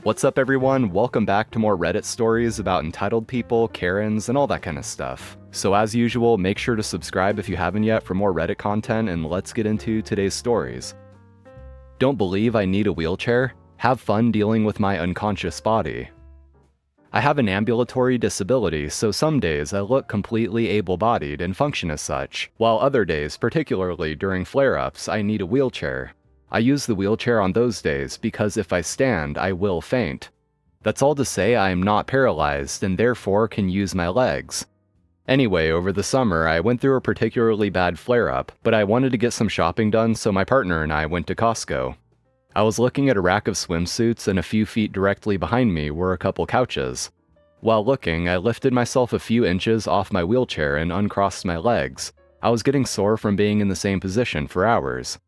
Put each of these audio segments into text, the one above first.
What's up everyone, welcome back to more Reddit stories about entitled people, Karens, and all that kind of stuff. So as usual, make sure to subscribe if you haven't yet for more Reddit content, and let's get into today's stories. Don't believe I need a wheelchair? Have fun dealing with my unconscious body. I have an ambulatory disability, so some days I look completely able-bodied and function as such, while other days, particularly during flare-ups, I need a wheelchair. I use the wheelchair on those days because if I stand, I will faint. That's all to say I am not paralyzed and therefore can use my legs. Anyway, over the summer, I went through a particularly bad flare-up, but I wanted to get some shopping done, so my partner and I went to Costco. I was looking at a rack of swimsuits, and a few feet directly behind me were a couple couches. While looking, I lifted myself a few inches off my wheelchair and uncrossed my legs. I was getting sore from being in the same position for hours.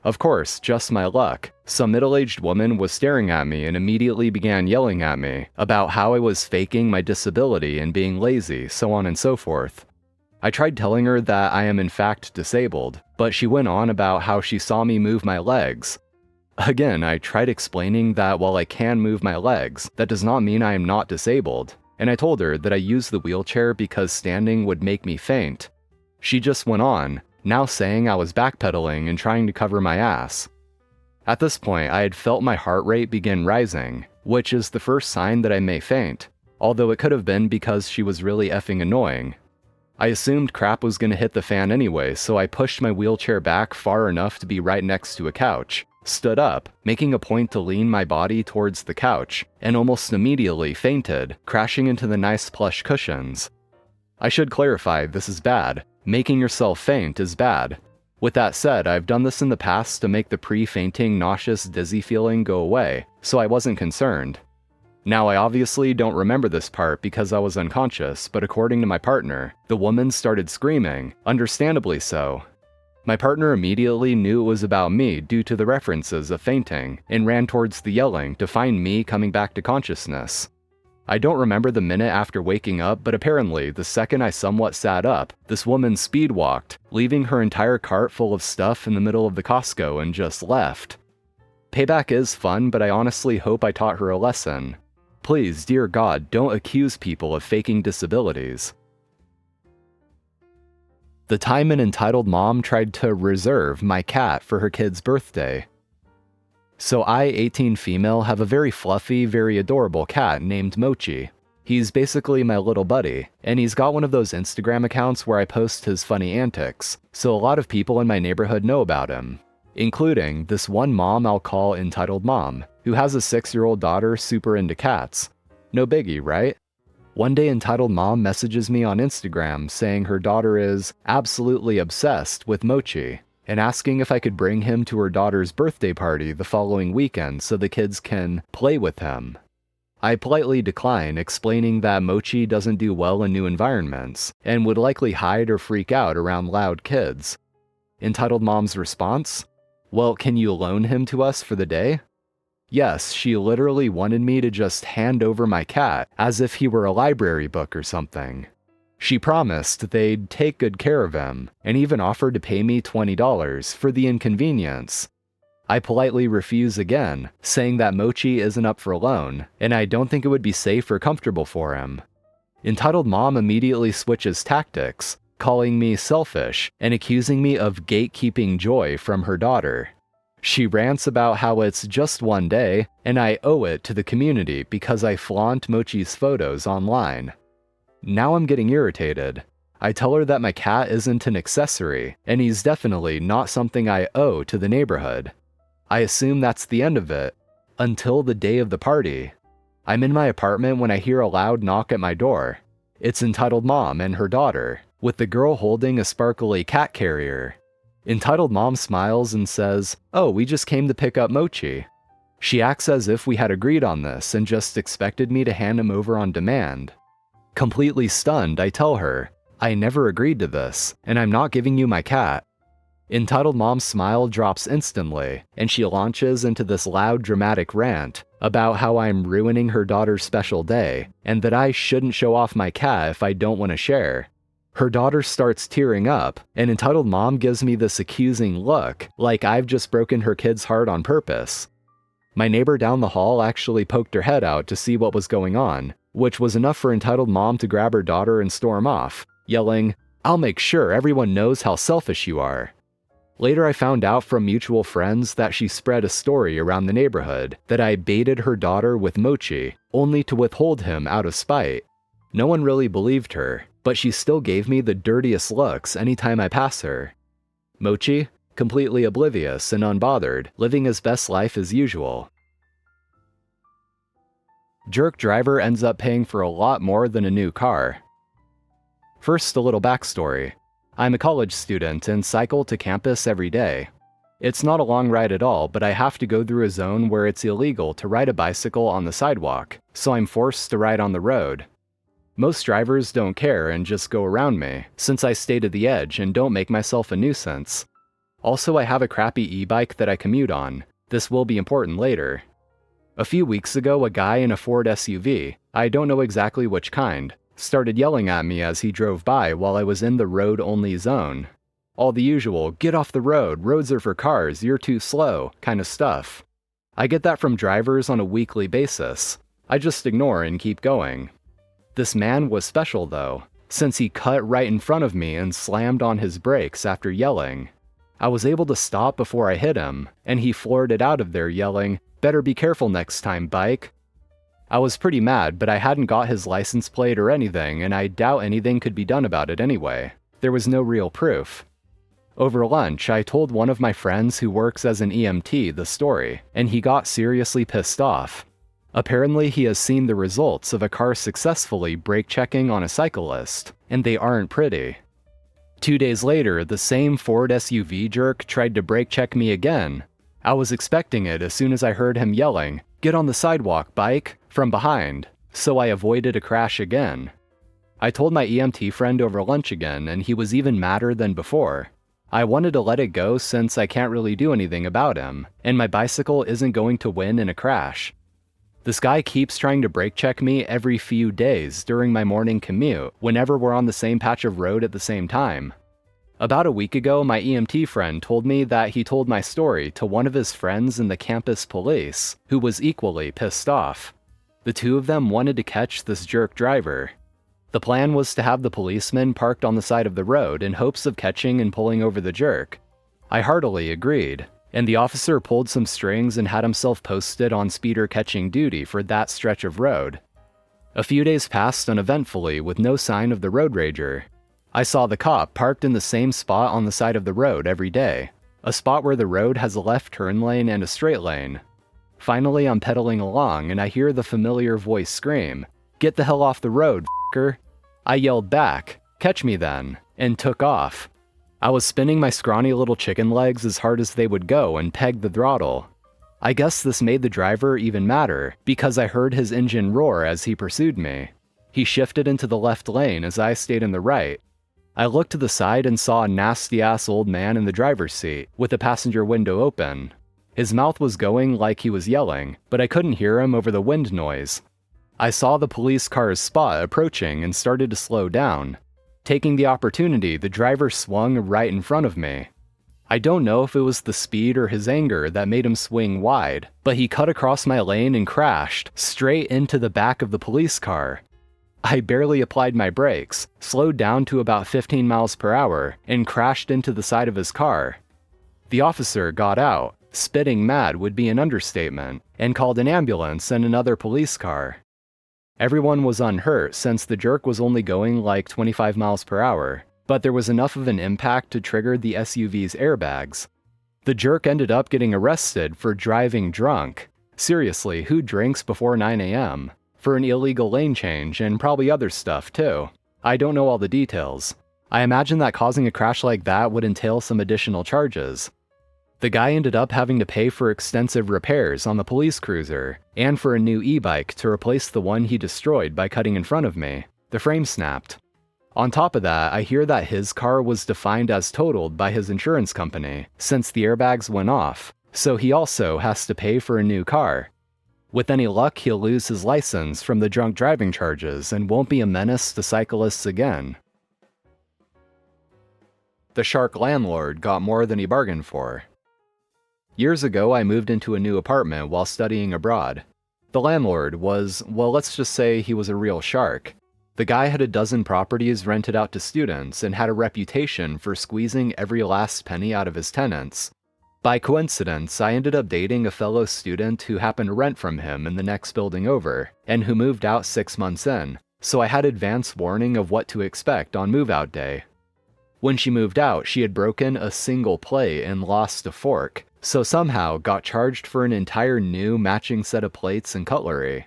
Of course, just my luck, some middle-aged woman was staring at me and immediately began yelling at me about how I was faking my disability and being lazy, so on and so forth. I tried telling her that I am in fact disabled, but she went on about how she saw me move my legs. Again, I tried explaining that while I can move my legs, that does not mean I am not disabled, and I told her that I use the wheelchair because standing would make me faint. She just went on, now saying I was backpedaling and trying to cover my ass. At this point, I had felt my heart rate begin rising, which is the first sign that I may faint, although it could have been because she was really effing annoying. I assumed crap was gonna hit the fan anyway, so I pushed my wheelchair back far enough to be right next to a couch, stood up, making a point to lean my body towards the couch, and almost immediately fainted, crashing into the nice plush cushions. I should clarify, this is bad. Making yourself faint is bad. With that said, I've done this in the past to make the pre-fainting nauseous dizzy feeling go away, so I wasn't concerned. Now I obviously don't remember this part because I was unconscious, but according to my partner, the woman started screaming, understandably so. My partner immediately knew it was about me due to the references of fainting, and ran towards the yelling to find me coming back to consciousness. I don't remember the minute after waking up, but apparently, the second I somewhat sat up, this woman speed walked, leaving her entire cart full of stuff in the middle of the Costco and just left. Payback is fun, but I honestly hope I taught her a lesson. Please, dear God, don't accuse people of faking disabilities. The time an entitled mom tried to reserve my cat for her kid's birthday. So I, 18 female, have a very fluffy, very adorable cat named Mochi. He's basically my little buddy, and he's got one of those Instagram accounts where I post his funny antics, so a lot of people in my neighborhood know about him, including this one mom I'll call Entitled Mom, who has a 6-year-old daughter super into cats. No biggie, right? One day Entitled Mom messages me on Instagram saying her daughter is absolutely obsessed with Mochi, and asking if I could bring him to her daughter's birthday party the following weekend so the kids can play with him. I politely decline, explaining that Mochi doesn't do well in new environments, and would likely hide or freak out around loud kids. Entitled Mom's response? Well, can you loan him to us for the day? Yes, she literally wanted me to just hand over my cat as if he were a library book or something. She promised they'd take good care of him, and even offered to pay me $20 for the inconvenience. I politely refuse again, saying that Mochi isn't up for a loan, and I don't think it would be safe or comfortable for him. Entitled Mom immediately switches tactics, calling me selfish and accusing me of gatekeeping joy from her daughter. She rants about how it's just one day, and I owe it to the community because I flaunt Mochi's photos online. Now I'm getting irritated. I tell her that my cat isn't an accessory, and he's definitely not something I owe to the neighborhood. I assume that's the end of it, until the day of the party. I'm in my apartment when I hear a loud knock at my door. It's Entitled Mom and her daughter, with the girl holding a sparkly cat carrier. Entitled Mom smiles and says, "Oh, we just came to pick up Mochi." She acts as if we had agreed on this and just expected me to hand him over on demand. Completely stunned, I tell her, I never agreed to this, and I'm not giving you my cat. Entitled Mom's smile drops instantly, and she launches into this loud dramatic rant about how I'm ruining her daughter's special day, and that I shouldn't show off my cat if I don't want to share. Her daughter starts tearing up, and Entitled Mom gives me this accusing look, like I've just broken her kid's heart on purpose. My neighbor down the hall actually poked her head out to see what was going on, which was enough for entitled mom to grab her daughter and storm off, yelling, "I'll make sure everyone knows how selfish you are." Later I found out from mutual friends that she spread a story around the neighborhood that I baited her daughter with Mochi, only to withhold him out of spite. No one really believed her, but she still gave me the dirtiest looks anytime I pass her. Mochi, completely oblivious and unbothered, living his best life as usual. Jerk driver ends up paying for a lot more than a new car. First, a little backstory. I'm a college student and cycle to campus every day. It's not a long ride at all, but I have to go through a zone where it's illegal to ride a bicycle on the sidewalk, so I'm forced to ride on the road. Most drivers don't care and just go around me, since I stay to the edge and don't make myself a nuisance. Also, I have a crappy e-bike that I commute on. This will be important later. A few weeks ago, a guy in a Ford SUV, I don't know exactly which kind, started yelling at me as he drove by while I was in the road-only zone. All the usual, "Get off the road, roads are for cars, you're too slow," kind of stuff. I get that from drivers on a weekly basis. I just ignore and keep going. This man was special though, since he cut right in front of me and slammed on his brakes after yelling. I was able to stop before I hit him, and he floored it out of there yelling, "Better be careful next time, bike." I was pretty mad, but I hadn't got his license plate or anything, and I doubt anything could be done about it anyway. There was no real proof. Over lunch, I told one of my friends who works as an EMT the story, and he got seriously pissed off. Apparently, he has seen the results of a car successfully brake checking on a cyclist, and they aren't pretty. 2 days later, the same Ford SUV jerk tried to brake check me again. I was expecting it as soon as I heard him yelling, "Get on the sidewalk, bike," from behind, so I avoided a crash again. I told my EMT friend over lunch again, and he was even madder than before. I wanted to let it go since I can't really do anything about him, and my bicycle isn't going to win in a crash. This guy keeps trying to brake check me every few days during my morning commute, whenever we're on the same patch of road at the same time. About a week ago, my EMT friend told me that he told my story to one of his friends in the campus police, who was equally pissed off. The two of them wanted to catch this jerk driver. The plan was to have the policeman parked on the side of the road in hopes of catching and pulling over the jerk. I heartily agreed, and the officer pulled some strings and had himself posted on speeder catching duty for that stretch of road. A few days passed uneventfully with no sign of the road rager. I saw the cop parked in the same spot on the side of the road every day, a spot where the road has a left turn lane and a straight lane. Finally, I'm pedaling along and I hear the familiar voice scream, "Get the hell off the road, f***er." I yelled back, "Catch me then," and took off. I was spinning my scrawny little chicken legs as hard as they would go and pegged the throttle. I guess this made the driver even madder, because I heard his engine roar as he pursued me. He shifted into the left lane as I stayed in the right. I looked to the side and saw a nasty-ass old man in the driver's seat, with the passenger window open. His mouth was going like he was yelling, but I couldn't hear him over the wind noise. I saw the police car's spot approaching and started to slow down. Taking the opportunity, the driver swung right in front of me. I don't know if it was the speed or his anger that made him swing wide, but he cut across my lane and crashed straight into the back of the police car. I barely applied my brakes, slowed down to about 15 miles per hour, and crashed into the side of his car. The officer got out, spitting mad would be an understatement, and called an ambulance and another police car. Everyone was unhurt since the jerk was only going like 25 miles per hour, but there was enough of an impact to trigger the SUV's airbags. The jerk ended up getting arrested for driving drunk. Seriously, who drinks before 9 a.m.? For an illegal lane change and probably other stuff too. I don't know all the details. I imagine that causing a crash like that would entail some additional charges. The guy ended up having to pay for extensive repairs on the police cruiser, and for a new e-bike to replace the one he destroyed by cutting in front of me. The frame snapped. On top of that, I hear that his car was defined as totaled by his insurance company, since the airbags went off, so he also has to pay for a new car. With any luck, he'll lose his license from the drunk driving charges and won't be a menace to cyclists again. The shark landlord got more than he bargained for. Years ago, I moved into a new apartment while studying abroad. The landlord was, well, let's just say he was a real shark. The guy had a dozen properties rented out to students and had a reputation for squeezing every last penny out of his tenants. By coincidence, I ended up dating a fellow student who happened to rent from him in the next building over, and who moved out 6 months in, so I had advance warning of what to expect on move-out day. When she moved out, she had broken a single plate and lost a fork, so somehow got charged for an entire new matching set of plates and cutlery.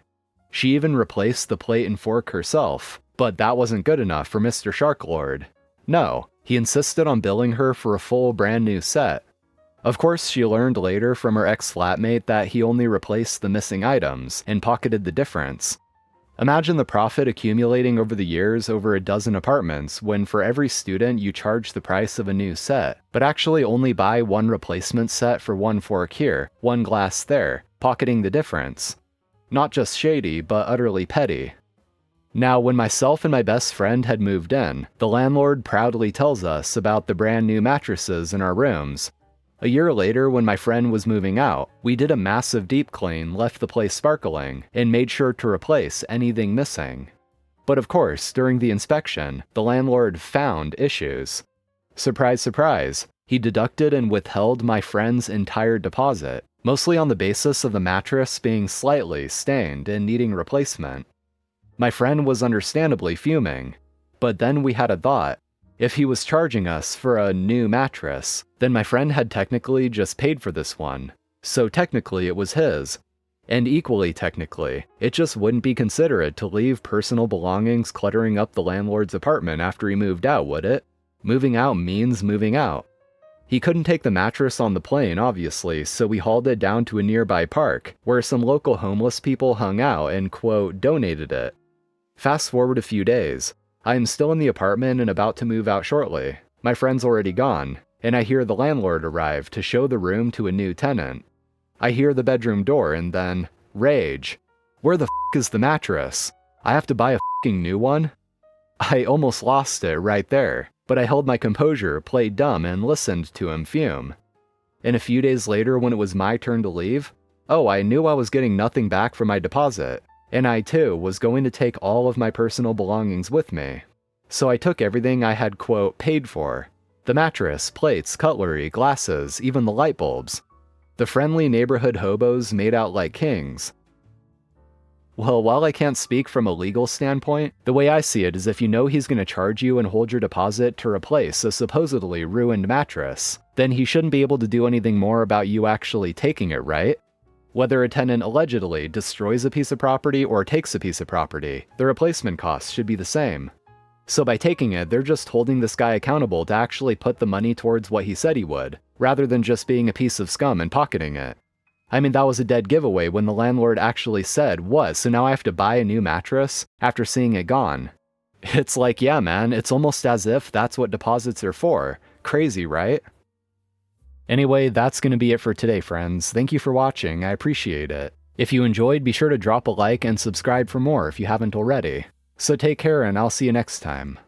She even replaced the plate and fork herself, but that wasn't good enough for Mr. Shark Lord. No, he insisted on billing her for a full brand new set. Of course, she learned later from her ex-flatmate that he only replaced the missing items and pocketed the difference. Imagine the profit accumulating over the years over a dozen apartments when for every student you charge the price of a new set, but actually only buy one replacement set for one fork here, one glass there, pocketing the difference. Not just shady, but utterly petty. Now, when myself and my best friend had moved in, the landlord proudly tells us about the brand new mattresses in our rooms. A year later, when my friend was moving out, we did a massive deep clean, left the place sparkling, and made sure to replace anything missing. But of course, during the inspection, the landlord found issues. Surprise, surprise, he deducted and withheld my friend's entire deposit, mostly on the basis of the mattress being slightly stained and needing replacement. My friend was understandably fuming, but then we had a thought. If he was charging us for a new mattress, then my friend had technically just paid for this one, so technically it was his. And equally technically, it just wouldn't be considerate to leave personal belongings cluttering up the landlord's apartment after he moved out, would it? Moving out means moving out. He couldn't take the mattress on the plane, obviously, so we hauled it down to a nearby park, where some local homeless people hung out and, quote, donated it. Fast forward a few days. I am still in the apartment and about to move out shortly. My friend's already gone, and I hear the landlord arrive to show the room to a new tenant. I hear the bedroom door and then, rage. Where the f*** is the mattress? I have to buy a f***ing new one? I almost lost it right there, but I held my composure, played dumb, and listened to him fume. And a few days later, when it was my turn to leave, I knew I was getting nothing back from my deposit. And I, too, was going to take all of my personal belongings with me. So I took everything I had, quote, paid for. The mattress, plates, cutlery, glasses, even the light bulbs. The friendly neighborhood hobos made out like kings. Well, while I can't speak from a legal standpoint, the way I see it is if you know he's going to charge you and hold your deposit to replace a supposedly ruined mattress, then he shouldn't be able to do anything more about you actually taking it, right? Whether a tenant allegedly destroys a piece of property or takes a piece of property, the replacement costs should be the same. So by taking it, they're just holding this guy accountable to actually put the money towards what he said he would, rather than just being a piece of scum and pocketing it. I mean, that was a dead giveaway when the landlord actually said, "What, so now I have to buy a new mattress?" after seeing it gone. It's like, yeah man, it's almost as if that's what deposits are for. Crazy, right? Anyway, that's going to be it for today, friends. Thank you for watching, I appreciate it. If you enjoyed, be sure to drop a like and subscribe for more if you haven't already. So take care and I'll see you next time.